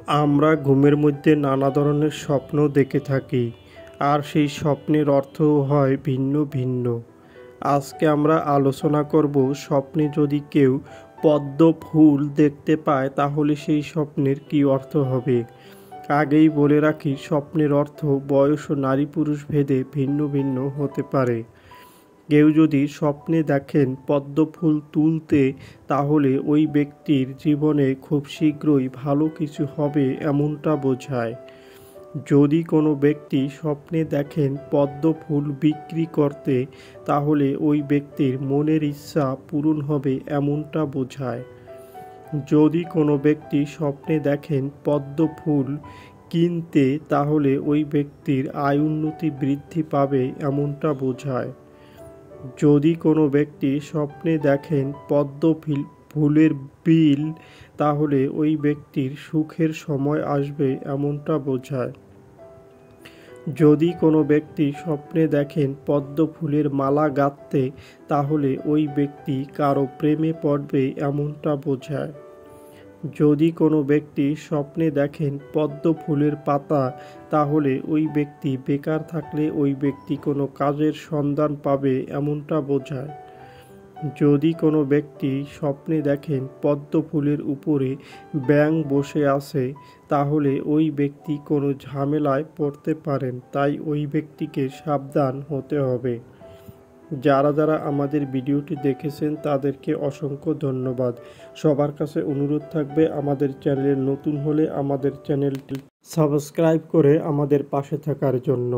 আমরা ঘুমের মধ্যে নানা ধরনের স্বপ্ন দেখে থাকি, আর সেই স্বপ্নের অর্থও হয় ভিন্ন ভিন্ন। আজকে আমরা আলোচনা করব, স্বপ্নে যদি কেউ পদ্ম ফুল দেখতে পায় তাহলে সেই স্বপ্নের কী অর্থ হবে। আগেই বলে রাখি, স্বপ্নের অর্থ বয়স ও নারী পুরুষ ভেদে ভিন্ন ভিন্ন হতে পারে। কেউ যদি স্বপ্নে দেখেন পদ্ম ফুল তুলতে, তাহলে ওই ব্যক্তির জীবনে খুব শীঘ্রই ভালো কিছু হবে এমনটা বোঝায়। যদি কোনো ব্যক্তি স্বপ্নে দেখেন পদ্ম ফুল বিক্রি করতে, তাহলে ওই ব্যক্তির মনের ইচ্ছা পূরণ হবে এমনটা বোঝায়। যদি কোনো ব্যক্তি স্বপ্নে দেখেন পদ্ম ফুল কিনতে, তাহলে ওই ব্যক্তির আয় উন্নতি বৃদ্ধি পাবে এমনটা বোঝায়। যদি কোনো ব্যক্তি স্বপ্নে দেখেন পদ্ম ফুলের বিল, তাহলে ওই ব্যক্তির সুখের সময় আসবে এমনটা বোঝায়। যদি কোনো ব্যক্তি স্বপ্নে দেখেন পদ্ম ফুলের মালা গাঁথতে, তাহলে ওই ব্যক্তি কারো প্রেমে পড়বে এমনটা বোঝায়। যদি কোনো ব্যক্তি স্বপ্নে দেখেন পদ্ম ফুলের পাতা, তাহলে ওই ব্যক্তি বেকার থাকলে ওই ব্যক্তি কোনো কাজের সন্ধান পাবে এমনটা বোঝায়। যদি কোনো ব্যক্তি স্বপ্নে দেখেন পদ্ম ফুলের উপরে ব্যাঙ বসে আছে, তাহলে ওই ব্যক্তি কোনো ঝামেলায় পড়তে পারেন, তাই ওই ব্যক্তিকে সাবধান হতে হবে। যারা যারা আমাদের ভিডিওটি দেখেছেন তাদেরকে অসংখ্য ধন্যবাদ। সবার কাছে অনুরোধ থাকবে, আমাদের চ্যানেলে নতুন হলে আমাদের চ্যানেলটি সাবস্ক্রাইব করে আমাদের পাশে থাকার জন্য।